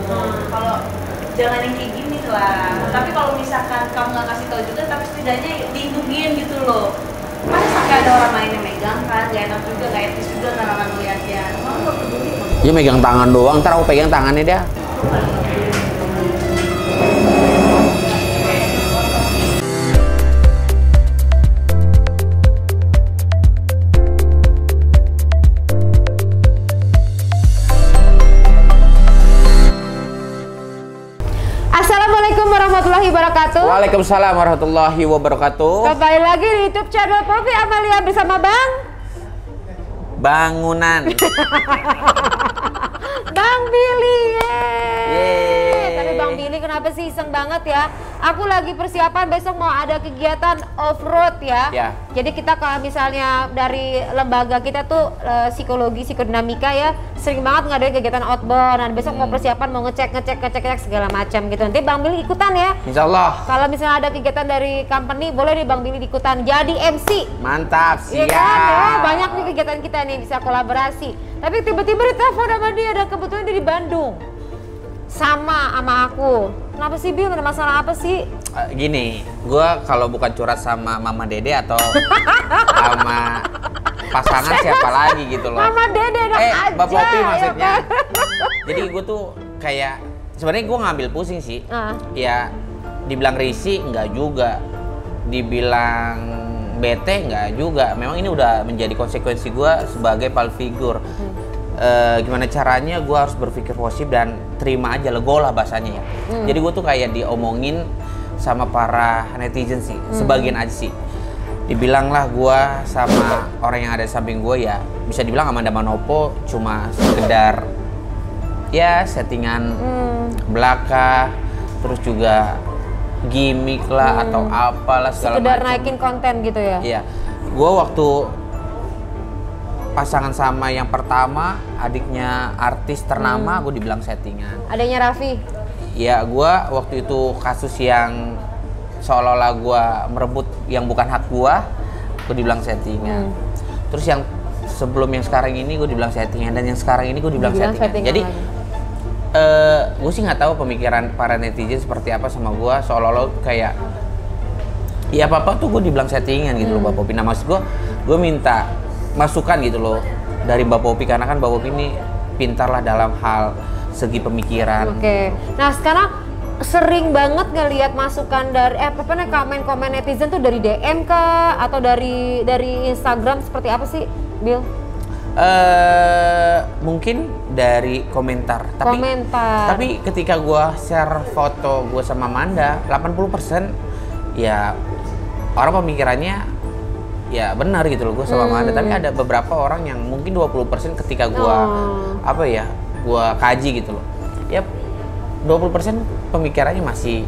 Kalau jangan yang kayak gini lah. Tapi kalau misalkan kamu nggak kasih tahu juga, tapi setidaknya dilindungin gitu loh. Masa sampai ada orang lain yang megang kan, gak enak juga, gak etis juga kan orang ngeliatnya. Emang gak peduli. Dia megang tangan doang, ntar aku pegang tangannya dia. Assalamualaikum warahmatullahi wabarakatuh. Waalaikumsalam warahmatullahi wabarakatuh. Kembali lagi di YouTube channel Poppy Amalia bersama Bang Bangunan. Bang Billy. Yeay. Tapi Bang Billy kenapa sih iseng banget ya? Aku lagi persiapan besok mau ada kegiatan off-road ya. Ya. Jadi kita kalau misalnya dari lembaga kita tuh psikologi psikodinamika ya, sering banget ngadain kegiatan outbound. Dan besok mau persiapan mau ngecek segala macam gitu. Nanti Bang Billy ikutan ya. Insya Allah. Kalau misalnya ada kegiatan dari company, boleh nih Bang Billy ikutan jadi MC. Mantap, Iya siap. kan? Ya, banyak nih kegiatan kita nih bisa kolaborasi. Tapi tiba-tiba ditelepon sama dia, dan kebetulan dia di Bandung. Sama aku. Kenapa sih Bil? Ada masalah apa sih? Gini, gua kalau bukan curhat sama Mama Dede atau sama pasangan siapa lagi gitu loh. Mama Dede enak aja. Mbak Poppy maksudnya. Ya kan? Jadi gue tuh kayak sebenarnya gue ngambil pusing sih. Ya dibilang risih enggak juga. Dibilang bete enggak juga. Memang ini udah menjadi konsekuensi gue sebagai public figure. Gimana caranya gue harus berpikir positif dan terima aja, legolah bahasanya ya. Jadi gue tuh kayak diomongin sama para netizen sih, sebagian aja sih. Dibilang lah gue sama orang yang ada di samping gue ya, bisa dibilang Amanda Manopo cuma sekedar ya settingan belaka, terus juga gimmick lah atau apalah segala Sekedar macam. naikin konten gitu ya? Iya, gue waktu pasangan sama yang pertama, adiknya artis ternama, gue dibilang settingan. Adanya Raffi? Ya, gue waktu itu kasus yang seolah-olah gue merebut yang bukan hak gue dibilang settingan. Terus yang sebelum yang sekarang ini gue dibilang settingan, dan yang sekarang ini gue dibilang settingan. Jadi gue sih nggak tahu pemikiran para netizen seperti apa sama gue, seolah-olah kayak ya apa-apa tuh gue dibilang settingan gitu loh Mbak Poppy. Nah maksud gue minta masukan gitu loh dari Mbak Poppy, karena kan Mbak Poppy ini pintar lah dalam hal segi pemikiran. Oke. Nah sekarang sering banget ngelihat masukan dari komen-komen netizen tuh dari DM kah atau dari Instagram, seperti apa sih Bill? Mungkin dari komentar. Tapi ketika gue share foto gue sama Amanda, 80% ya orang pemikirannya ya benar gitu loh gue sama Amanda. Tapi ada beberapa orang yang mungkin 20% ketika gue gue kaji gitu loh, ya 20% pemikirannya masih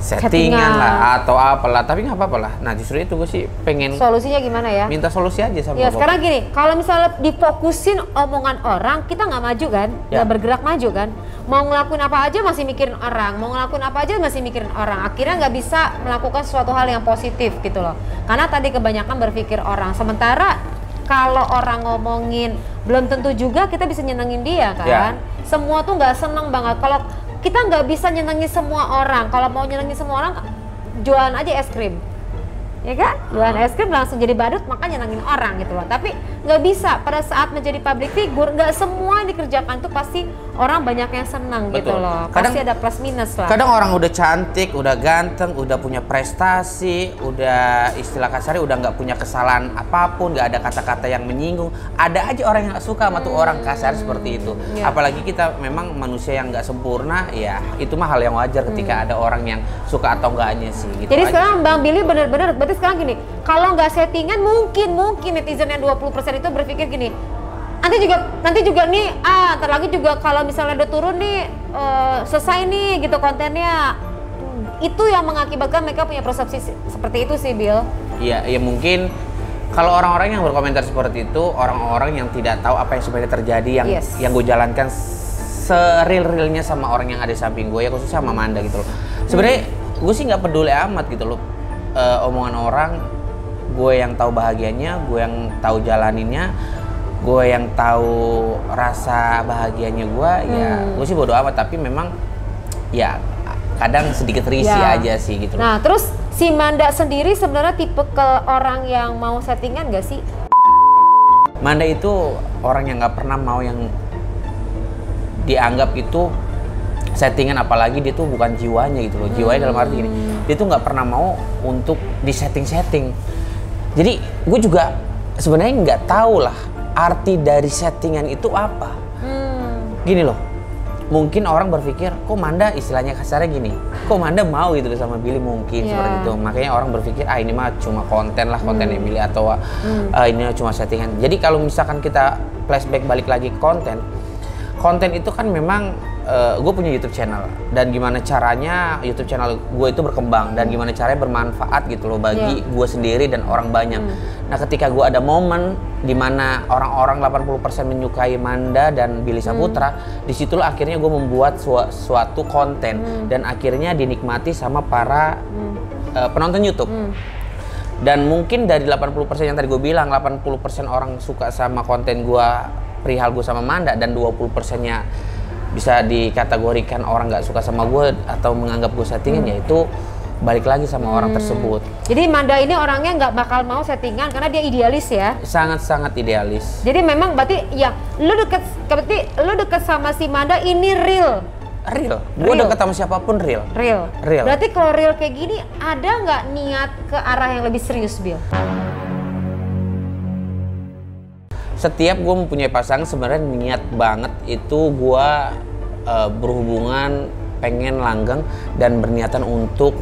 settingan lah atau apalah, tapi nggak apa-apa lah. Nah justru itu gue sih pengen solusinya gimana ya, minta solusi aja sama ya. Sekarang gini, kalau misalnya difokusin omongan orang, kita nggak maju kan, nggak bergerak maju kan. Mau ngelakuin apa aja masih mikirin orang, mau ngelakuin apa aja masih mikirin orang, akhirnya nggak bisa melakukan suatu hal yang positif gitu loh, karena tadi kebanyakan berpikir orang. Sementara kalau orang ngomongin belum tentu juga kita bisa nyenengin dia kan. Semua tuh nggak seneng banget kalau kita nggak bisa nyenengin semua orang. Kalau mau nyenengin semua orang, jualan aja es krim, ya kan? Jualan es krim langsung jadi badut, maka nyenengin orang gitu loh. Tapi nggak bisa, pada saat menjadi public figure, nggak semua yang dikerjakan tuh pasti orang banyak yang senang gitu loh. Pasti ada plus minus lah. Kadang orang udah cantik, udah ganteng, udah punya prestasi, udah istilah kasarnya udah nggak punya kesalahan apapun, nggak ada kata-kata yang menyinggung, ada aja orang yang nggak suka sama tuh orang kasar seperti itu. Apalagi kita memang manusia yang nggak sempurna, ya itu mah hal yang wajar ketika ada orang yang suka atau enggaknya sih gitu. Jadi aja. sekarang Bang Billy bener-bener, berarti sekarang gini, kalau nggak settingan mungkin netizen yang 20% itu berpikir gini, nanti juga nih, ntar lagi juga kalau misalnya udah turun nih, selesai nih gitu kontennya. Itu yang mengakibatkan mereka punya persepsi seperti itu sih Bill. Iya, ya mungkin kalau orang-orang yang berkomentar seperti itu, orang-orang yang tidak tahu apa yang sebenarnya terjadi, yang gue jalankan seril-rilnya sama orang yang ada di samping gue, ya khususnya sama Amanda gitu loh. Sebenarnya gue sih nggak peduli amat gitu loh, omongan orang. Gue yang tahu bahagianya, gue yang tahu jalaninnya. gue yang tahu rasa bahagianya gue, ya gue sih bodo amat. Tapi memang ya kadang sedikit risih aja sih gitu. Nah terus si Manda sendiri sebenarnya tipe ke orang yang mau settingan gak sih? Manda itu orang yang nggak pernah mau yang dianggap itu settingan, apalagi dia tuh bukan jiwanya gitu loh. Jiwanya dalam arti gini, dia tuh nggak pernah mau untuk disetting-setting. Jadi gue juga sebenarnya nggak tahu lah arti dari settingan itu apa. Gini loh, mungkin orang berpikir, kok Manda istilahnya kasarnya gini, kok Manda mau gitu loh sama Billy, mungkin seperti itu. Makanya orang berpikir, ini mah cuma konten lah, kontennya Billy, atau ini cuma settingan. Jadi kalau misalkan kita flashback balik lagi ke konten itu kan memang gue punya YouTube channel, dan gimana caranya YouTube channel gue itu berkembang, dan gimana caranya bermanfaat gitu loh bagi gue sendiri dan orang banyak. Nah ketika gue ada momen dimana orang-orang 80% menyukai Manda dan Billy Saputra, disitulah akhirnya gue membuat suatu konten dan akhirnya dinikmati sama para penonton YouTube. Dan mungkin dari 80% yang tadi gue bilang, 80% orang suka sama konten gue perihal gue sama Manda, dan 20%-nya bisa dikategorikan orang nggak suka sama gue atau menganggap gue settingan, yaitu balik lagi sama orang tersebut. Jadi Manda ini orangnya nggak bakal mau settingan karena dia idealis ya? Sangat-sangat idealis. Jadi memang berarti ya lu deket sama si Manda ini real? Real. Gue deket sama siapapun real. Real? Real. Berarti kalau real kayak gini ada nggak niat ke arah yang lebih serius, Bill? Setiap gue mempunyai pasangan sebenarnya niat banget itu gue berhubungan, pengen langgeng dan berniatan untuk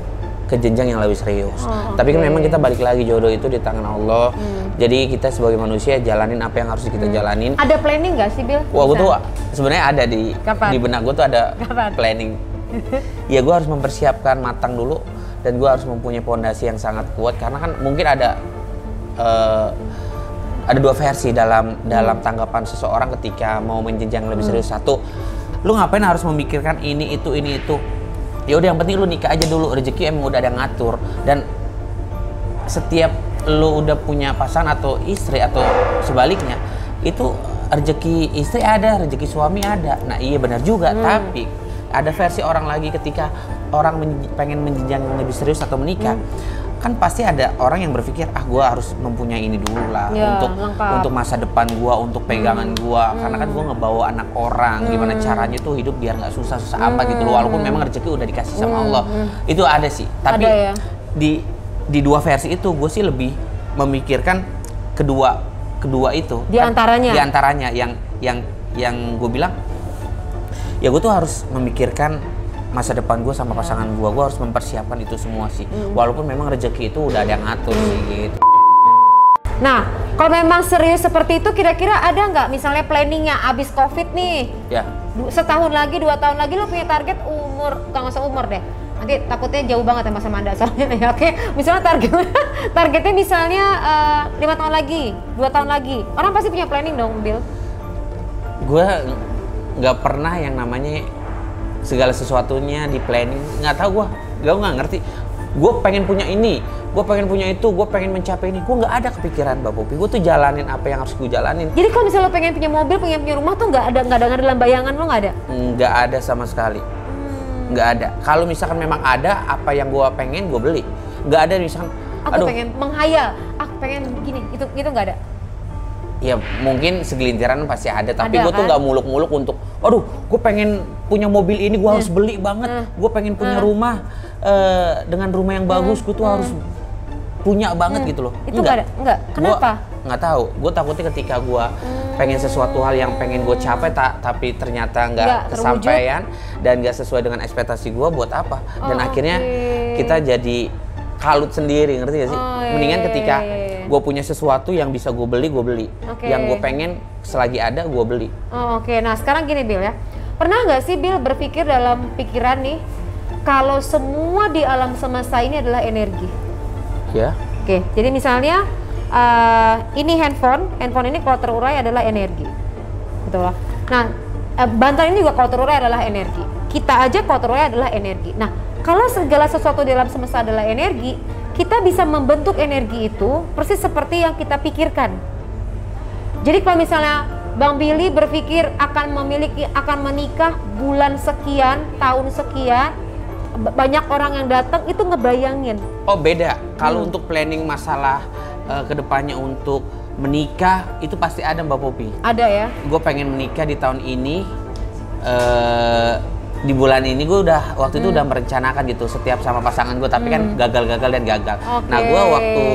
ke jenjang yang lebih serius. Tapi kan memang kita balik lagi, jodoh itu di tangan Allah. Jadi kita sebagai manusia jalanin apa yang harus kita jalanin. Ada planning nggak sih, Bill? Wah, gue tuh sebenarnya ada di benak gue tuh ada planning. Ya gue harus mempersiapkan matang dulu, dan gue harus mempunyai fondasi yang sangat kuat, karena kan mungkin ada dua versi dalam tanggapan seseorang ketika mau menjenjang lebih serius. Satu, lu ngapain harus memikirkan ini itu. Ya udah, yang penting lu nikah aja dulu, rezeki emang udah ada yang ngatur. Dan setiap lu udah punya pasangan atau istri atau sebaliknya, itu rezeki istri ada, rezeki suami ada. Nah iya benar juga, tapi ada versi orang lagi ketika orang pengen menjenjang lebih serius atau menikah. Kan pasti ada orang yang berpikir, gue harus mempunyai ini dulu lah untuk masa depan gue, untuk pegangan gue, karena kan gue ngebawa anak orang, gimana caranya tuh hidup biar nggak susah-susah apa gitu loh, walaupun memang rezeki udah dikasih sama Allah. Itu ada sih, tapi ada, ya? di dua versi itu gue sih lebih memikirkan kedua itu. Di antaranya yang gue bilang, ya gue tuh harus memikirkan masa depan gue sama pasangan gue harus mempersiapkan itu semua sih. Walaupun memang rezeki itu udah ada yang ngatur sih gitu. Nah, kalau memang serius seperti itu, kira-kira ada nggak misalnya planningnya abis COVID nih? Ya. Setahun lagi, 2 tahun lagi lo punya target umur, nggak usah umur deh. Nanti takutnya jauh banget ya sama Manda soalnya. Ya, oke, misalnya targetnya misalnya 5 tahun lagi, 2 tahun lagi. Orang pasti punya planning dong, Bill. Gue nggak pernah yang namanya segala sesuatunya di planning, nggak tahu gue nggak ngerti. Gue pengen punya ini, gue pengen punya itu, gue pengen mencapai ini. Gue nggak ada kepikiran, Mbak Popi. Gue tuh jalanin apa yang harus gue jalanin. Jadi kalau misalnya lo pengen punya mobil, pengen punya rumah tuh nggak ada dalam bayangan lo, nggak ada? Nggak ada sama sekali, nggak ada. Kalau misalkan memang ada apa yang gue pengen, gue beli. Nggak ada misalkan. Aku pengen menghayal, aku pengen gini, itu nggak ada. Ya mungkin segelintiran pasti ada, tapi gue tuh nggak muluk-muluk untuk, aduh gue pengen punya mobil ini, gue harus beli banget, gue pengen punya rumah dengan rumah yang bagus, gue tuh harus punya banget gitu loh. Itu enggak. Kenapa? Nggak tahu, gue takutnya ketika gue pengen sesuatu hal yang pengen gue capai, tapi ternyata nggak kesampaian dan nggak sesuai dengan ekspektasi gue, buat apa? Dan akhirnya kita jadi kalut sendiri, ngerti gak sih? Mendingan ketika gue punya sesuatu yang bisa gue beli, yang gue pengen selagi ada gue beli. Nah sekarang gini Bill ya, pernah nggak sih Bill berpikir dalam pikiran nih, kalau semua di alam semesta ini adalah energi? Ya. Jadi misalnya ini handphone ini kalau terurai adalah energi, betul lah. Nah bantal ini juga kalau terurai adalah energi, kita aja kalau terurai adalah energi. Nah kalau segala sesuatu di alam semesta adalah energi, kita bisa membentuk energi itu persis seperti yang kita pikirkan. Jadi kalau misalnya Bang Billy berpikir akan menikah bulan sekian, tahun sekian, banyak orang yang datang itu ngebayangin. Oh beda. Kalau untuk planning masalah kedepannya untuk menikah itu pasti ada Mbak Popi. Ada ya. Gue pengen menikah di tahun ini. Di bulan ini gue udah waktu itu udah merencanakan gitu setiap sama pasangan gue, tapi kan gagal dan gagal. Nah gue waktu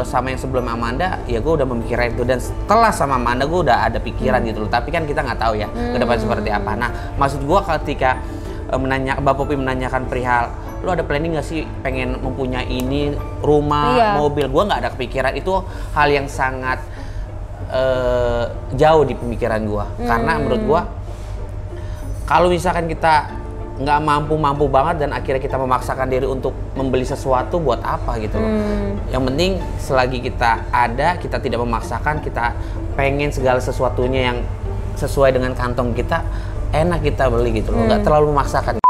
sama yang sebelum Amanda ya gue udah memikirkan itu, dan setelah sama Amanda gue udah ada pikiran gitu loh, tapi kan kita nggak tahu ya ke depan seperti apa. Nah maksud gue ketika Mbak Popi menanyakan perihal lo ada planning nggak sih pengen mempunyai ini rumah, mobil, gue nggak ada kepikiran. Itu hal yang sangat jauh di pemikiran gue, karena menurut gue kalau misalkan kita nggak mampu banget dan akhirnya kita memaksakan diri untuk membeli sesuatu, buat apa gitu loh. Yang penting selagi kita ada, kita tidak memaksakan, kita pengen segala sesuatunya yang sesuai dengan kantong kita, enak kita beli gitu loh, nggak terlalu memaksakan.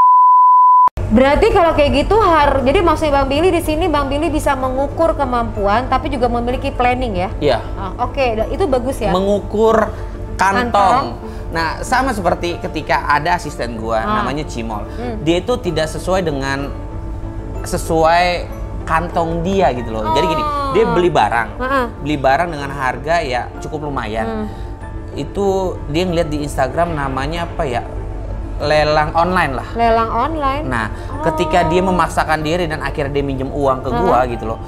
Berarti kalau kayak gitu jadi maksudnya Bang Billy di sini, Bang Billy bisa mengukur kemampuan tapi juga memiliki planning ya? Iya. Oke, itu bagus ya. Mengukur kantong. Nah, sama seperti ketika ada asisten gua namanya Cimol. Dia itu tidak sesuai kantong dia gitu loh. Jadi gini, dia beli barang dengan harga ya cukup lumayan. Itu dia ngeliat di Instagram namanya apa ya? Lelang online lah. Lelang online. Nah, ketika dia memaksakan diri dan akhirnya dia minjem uang ke gua gitu loh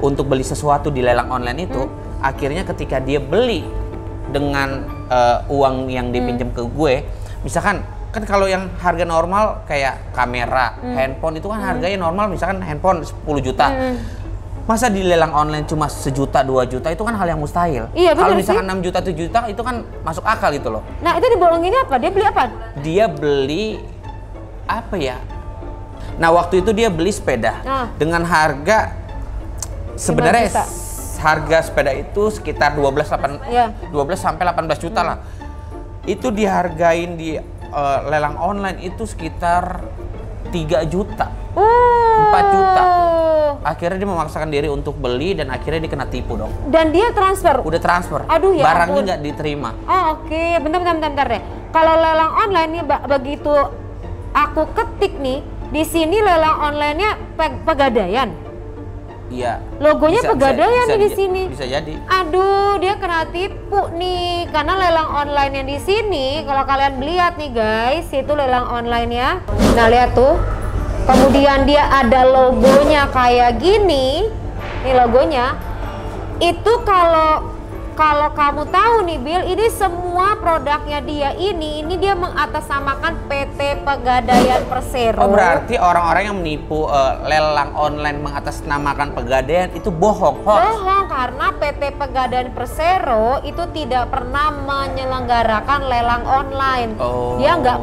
untuk beli sesuatu di lelang online itu, akhirnya ketika dia beli dengan uang yang dipinjam ke gue, misalkan kan kalau yang harga normal kayak kamera, handphone itu kan harganya normal, misalkan handphone 10 juta. Masa di lelang online cuma 1 juta, 2 juta, itu kan hal yang mustahil. Iya, kalau misalkan 6 juta, 7 juta itu kan masuk akal gitu loh. Nah, itu dibolonginnya apa? Dia beli apa? Dia beli apa ya? Nah, waktu itu dia beli sepeda dengan harga sebenarnya harga sepeda itu sekitar 12 sampai 18 juta lah. Itu dihargain di lelang online itu sekitar 3 juta. 4 juta. Akhirnya dia memaksakan diri untuk beli dan akhirnya dia kena tipu dong. Dan dia transfer? Udah transfer. Aduh ya. Barangnya nggak diterima. Oh, oke. Bentar deh. Kalau lelang online nih begitu aku ketik nih, di sini lelang online-nya Pegadaian. Iya. Logonya Pegadaian nih di sini. Bisa jadi. Aduh, dia kena tipu nih. Karena lelang online yang di sini, kalau kalian lihat nih guys, itu lelang online-nya. Nah, lihat tuh. Kemudian dia ada logonya kayak gini. Nih logonya. Itu kalau kamu tahu nih Bill, ini semua produknya dia ini dia mengatasnamakan PT Pegadaian Persero. Oh, berarti orang-orang yang menipu lelang online mengatasnamakan Pegadaian itu bohong, hoax. Bohong, karena PT Pegadaian Persero itu tidak pernah menyelenggarakan lelang online. Dia nggak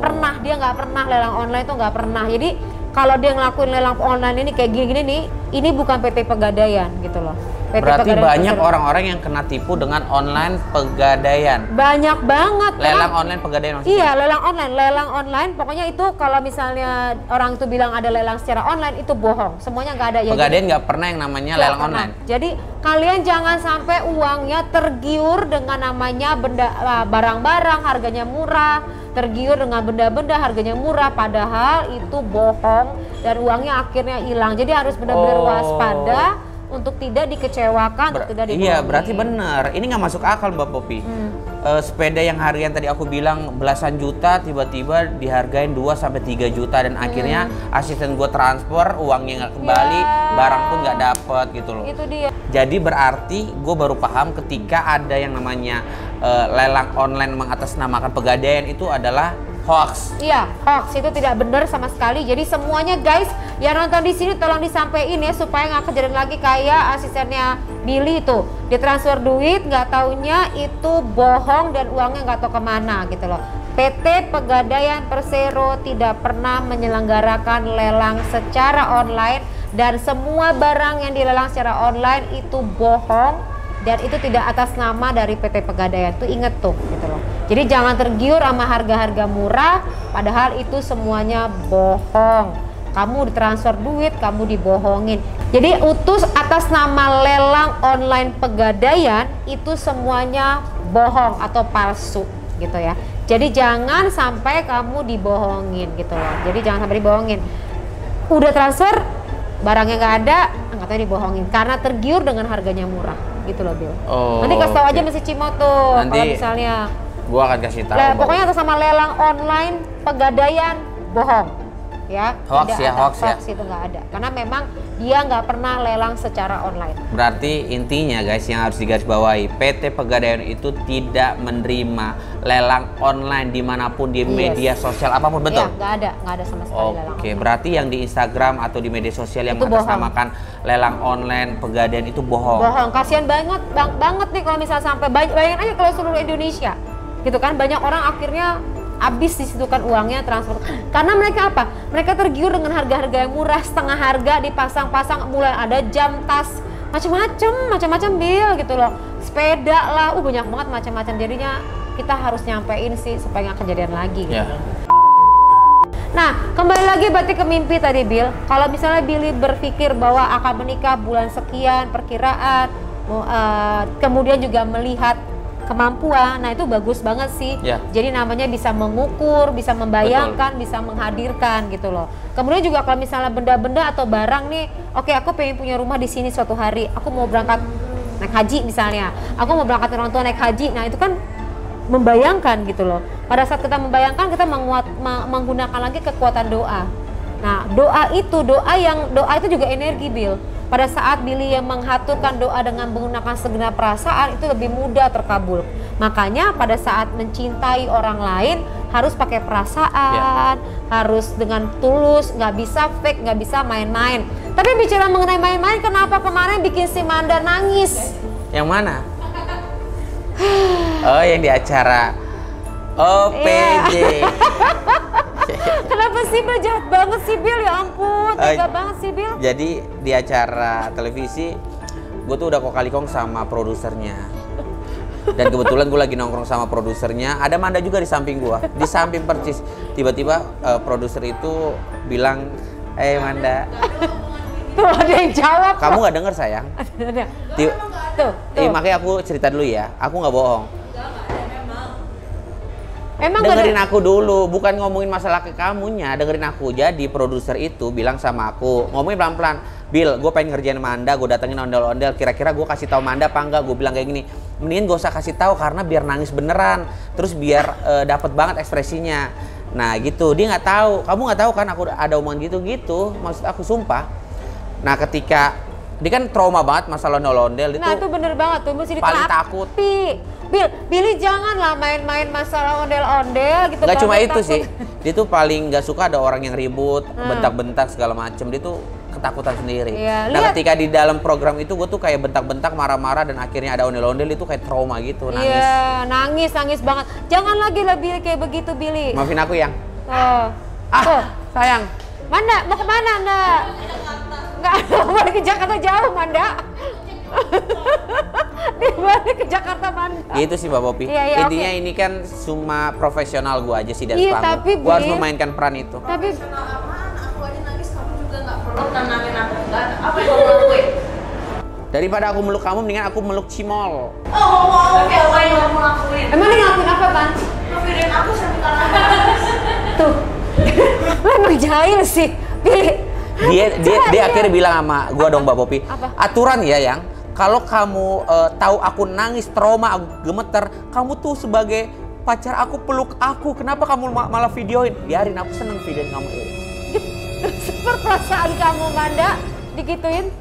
pernah lelang online itu nggak pernah. Jadi kalau dia ngelakuin lelang online ini kayak gini nih, ini bukan PT Pegadaian gitu loh. PT Berarti Pegadaian banyak Persero. orang-orang yang kena tipu dengan online Pegadaian. Banyak banget. Lelang online Pegadaian maksudnya? Iya, lelang online. Pokoknya itu kalau misalnya orang itu bilang ada lelang secara online, itu bohong. Semuanya nggak ada. Pegadaian nggak pernah yang namanya lelang online. Jadi kalian jangan sampai uangnya tergiur dengan namanya barang-barang harganya murah, tergiur dengan benda-benda harganya murah, padahal itu bohong dan uangnya akhirnya hilang. Jadi harus benar-benar waspada untuk tidak dikecewakan, untuk tidak dibohongi. Iya, berarti benar. Ini nggak masuk akal Mbak Popi. Sepeda yang harganya tadi aku bilang belasan juta, tiba-tiba dihargain 2 sampai 3 juta dan akhirnya asisten gue transfer, uangnya nggak kembali, barang pun nggak dapet gitu loh. Itu dia. Jadi berarti gue baru paham ketika ada yang namanya lelang online mengatasnamakan Pegadaian itu adalah hoax. Iya, hoax itu tidak benar sama sekali. Jadi semuanya guys yang nonton di sini tolong disampaikan ya supaya nggak kejadian lagi kayak asistennya Billy itu ditransfer duit nggak taunya itu bohong dan uangnya nggak tahu kemana gitu loh. PT Pegadaian Persero tidak pernah menyelenggarakan lelang secara online dan semua barang yang dilelang secara online itu bohong. Dan itu tidak atas nama dari PT Pegadaian, tuh inget tuh gitu loh. Jadi jangan tergiur sama harga-harga murah, padahal itu semuanya bohong. Kamu ditransfer duit, kamu dibohongin. Jadi utus atas nama lelang online Pegadaian itu semuanya bohong atau palsu gitu ya. Jadi jangan sampai kamu dibohongin gitu loh. Jadi jangan sampai dibohongin. Udah transfer, barangnya nggak ada, katanya dibohongin karena tergiur dengan harganya murah gitu loh Bill. Nanti kasih tahu aja Mr. Cimo tuh kalau misalnya. Gua akan kasih tahu. Pokoknya atas sama lelang online pegadaian bohong. Ya, hoax itu nggak ada karena memang dia nggak pernah lelang secara online. Berarti intinya guys yang harus digarisbawahi, PT Pegadaian itu tidak menerima lelang online dimanapun di media sosial apapun, betul? Iya, nggak ada sama sekali lelang. Oke, berarti yang di Instagram atau di media sosial yang mengatasnamakan lelang online Pegadaian itu bohong. Bohong, kasihan banget nih kalau misalnya sampai bayangin aja kalau seluruh Indonesia, gitu kan banyak orang akhirnya habis disitukan uangnya transfer karena mereka apa? Mereka tergiur dengan harga-harga yang murah, setengah harga dipasang-pasang, mulai ada jam, tas, macam-macam Bill gitu loh, sepeda lah, banyak banget macam-macam. Jadinya kita harus nyampein sih supaya nggak kejadian lagi gitu. Nah, kembali lagi berarti ke mimpi tadi Bill. Kalau misalnya Billy berpikir bahwa akan menikah bulan sekian perkiraan, kemudian juga melihat kemampuan, nah itu bagus banget sih. Jadi namanya bisa mengukur, bisa membayangkan, bisa menghadirkan gitu loh. Kemudian juga kalau misalnya benda-benda atau barang nih, oke aku pengen punya rumah di sini suatu hari, aku mau berangkat naik haji misalnya, aku mau berangkat orang tua naik haji, nah itu kan membayangkan gitu loh. Pada saat kita membayangkan, kita menggunakan lagi kekuatan doa. Nah doa itu juga energi Bill. Pada saat Billy yang menghaturkan doa dengan menggunakan segenap perasaan itu lebih mudah terkabul. Makanya pada saat mencintai orang lain harus pakai perasaan, harus dengan tulus, nggak bisa fake, nggak bisa main-main. Tapi bicara mengenai main-main, kenapa kemarin bikin si Manda nangis? Yang mana? Oh, yang di acara OPJ. Kenapa sih Bill jahat banget sih Bill, ya ampun, tega banget sih Bill. Jadi di acara televisi gue tuh udah kong sama produsernya. Dan kebetulan gue lagi nongkrong sama produsernya, ada Manda juga di samping gue, di samping percis. Tiba-tiba produser itu bilang, Manda. Tuh ada yang jawab. Kamu nggak denger sayang? Tuh. Makanya aku cerita dulu ya, aku nggak bohong. Emang dengerin aku dulu, bukan ngomongin masalah ke kamunya, dengerin aku. Jadi produser itu bilang sama aku, ngomongin pelan-pelan, Bill, gue pengen ngerjain Manda, gue datengin ondel-ondel, kira-kira gue kasih tahu Manda apa enggak? Gue bilang kayak gini, mendingan gak usah kasih tahu karena biar nangis beneran, terus biar dapet banget ekspresinya. Nah gitu, dia nggak tahu, kamu nggak tahu kan aku ada omongan gitu, maksud aku sumpah. Nah ketika dia kan trauma banget masalah ondel-ondel itu. Nah itu bener banget tuh, mesti paling takut. Billy janganlah main-main masalah ondel-ondel gitu. Gak cuma itu sih, dia tuh paling gak suka ada orang yang ribut, bentak-bentak segala macem. Dia tuh ketakutan sendiri. Nah ketika di dalam program itu gue tuh kayak bentak-bentak, marah-marah, dan akhirnya ada ondel-ondel, itu kayak trauma gitu, nangis. Iya, nangis banget. Jangan lagi lah Billy kayak begitu Billy. Maafin aku yang. Sayang. Manda, mau kemana Anda? Nggak, balik ke Jakarta jauh Manda. Dibalik ke Jakarta Manda. Itu sih Mbak Popi. Intinya ini kan cuma profesional gue aja sih dari panggung. Gue harus memainkan peran itu. Tapi aku aja nangis, kamu juga nggak perlu tenangin aku. Apa yang kamu lakuin? Daripada aku meluk kamu, mendingan aku meluk Cimol. Tapi apa yang kamu lakuin? Emang dia ngelakuin apa Pan? Ngevideoin aku sampai nangis. Tuh, lo emang jahil sih. Dia akhirnya bilang sama gue dong Mbak Popi, aturan ya yang kalau kamu tahu aku nangis, trauma, aku gemeter, kamu tuh sebagai pacar aku peluk aku, kenapa kamu malah videoin? Biarin, aku seneng videoin kamu. Seperti perasaan kamu Manda digituin?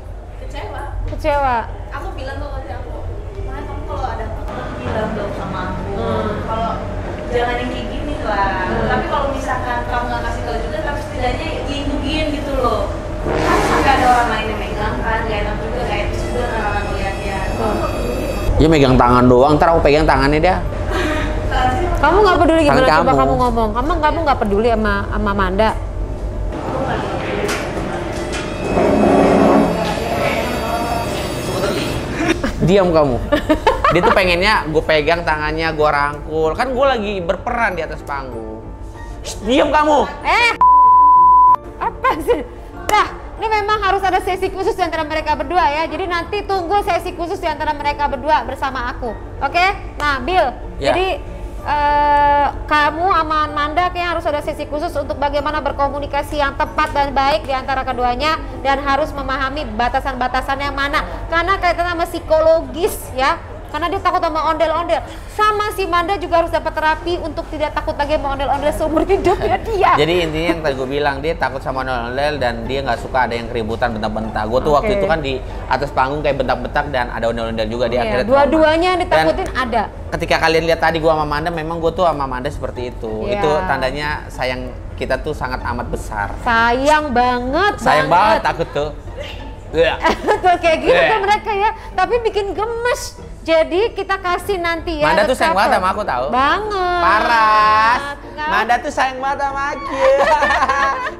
Kecewa. Aku bilang tuh tadi aku, makanya kamu kalau ada apa-apa bilang dong sama aku. Kalau jangan yang kayak gini lah. Tapi kalau misalkan kamu nggak kasih tahu juga, tapi setidaknya lindungin gitu loh. Kan sampai ada orang lain yang megang kan, gak enak juga, gak etis juga orang ngeliatnya. Dia megang tangan doang, ntar aku pegang tangannya dia. Kamu nggak peduli gimana coba kamu ngomong? Kamu nggak peduli sama Manda? Diam kamu. Dia tuh pengennya gue pegang tangannya, gue rangkul. Kan gue lagi berperan di atas panggung. Shh, diam kamu. Apa sih? Dah, ini memang harus ada sesi khusus di antara mereka berdua ya. Jadi nanti tunggu sesi khusus di antara mereka berdua bersama aku. Oke? Nah, Bill, jadi kamu sama Manda kayaknya harus ada sesi khusus untuk bagaimana berkomunikasi yang tepat dan baik di antara keduanya, dan harus memahami batasan-batasannya mana. Karena kaitan sama psikologis ya. Karena dia takut sama ondel-ondel. Sama si Manda juga harus dapat terapi untuk tidak takut lagi sama ondel-ondel seumur hidupnya dia. Jadi intinya yang tadi gue bilang, dia takut sama ondel-ondel dan dia nggak suka ada yang keributan, bentak-bentak. Gue tuh waktu itu kan di atas panggung kayak bentak-bentak dan ada ondel-ondel juga di akhirnya. Dua-duanya yang ditakutin dan ada. Ketika kalian lihat tadi gue sama Manda, memang gue tuh sama Manda seperti itu. Itu tandanya sayang kita tuh sangat amat besar. Sayang banget. Sayang banget takut tuh. Tuh kayak gitu tuh mereka ya, tapi bikin gemes. Jadi kita kasih nanti ya. Manda tuh sayang banget sama aku tahu. Banget. Paras. Manda tuh sayang banget sama aku.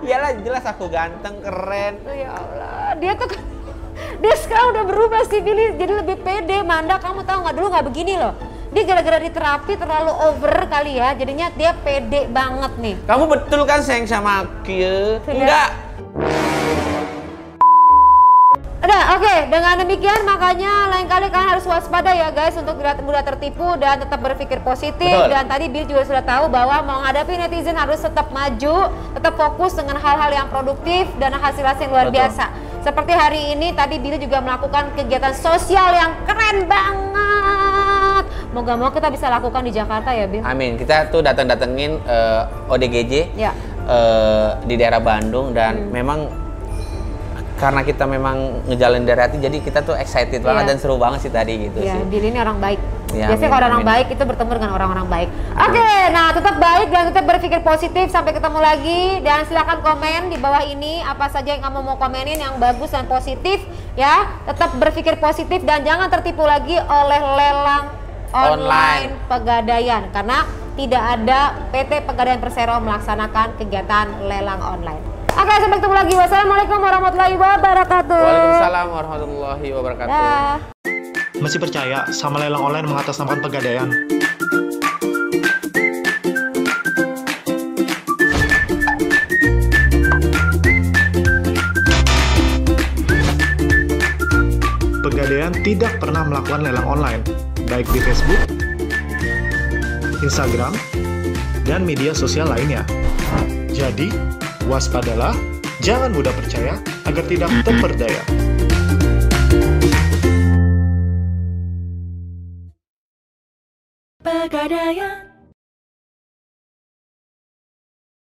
Iyalah jelas aku ganteng, keren. Ya Allah, dia sekarang udah berubah sih Billy, jadi lebih pede. Manda kamu tahu nggak, dulu nggak begini loh. Dia gara-gara di terapi terlalu over kali ya, jadinya dia pede banget nih. Kamu betul kan sayang sama aku? Enggak. Udah, oke. Dengan demikian makanya lain kali kalian harus waspada ya guys, untuk mudah tertipu dan tetap berpikir positif. Betul. Dan tadi Bill juga sudah tahu bahwa menghadapi netizen harus tetap maju, tetap fokus dengan hal-hal yang produktif dan hasil-hasil yang luar biasa. Seperti hari ini tadi Bill juga melakukan kegiatan sosial yang keren banget. Moga-moga kita bisa lakukan di Jakarta ya Bill. Amin. Kita tuh datengin ODGJ di daerah Bandung, dan memang karena kita memang ngejalanin dari hati, jadi kita tuh excited banget dan seru banget sih tadi gitu sih. Bill ini orang baik. Ya, biasanya kalau orang baik itu bertemu dengan orang-orang baik. Oke, nah tetap baik dan tetap berpikir positif. Sampai ketemu lagi, dan silakan komen di bawah ini apa saja yang kamu mau komenin yang bagus dan positif ya. Tetap berpikir positif dan jangan tertipu lagi oleh lelang online Pegadaian, karena tidak ada PT Pegadaian Persero melaksanakan kegiatan lelang online. Oke, sampai ketemu lagi. Wassalamualaikum warahmatullahi wabarakatuh. Waalaikumsalam warahmatullahi wabarakatuh. Masih percaya sama lelang online mengatasnamakan Pegadaian? Pegadaian tidak pernah melakukan lelang online, baik di Facebook, Instagram, dan media sosial lainnya. Jadi, waspadalah, jangan mudah percaya agar tidak terperdaya. Pegadaian.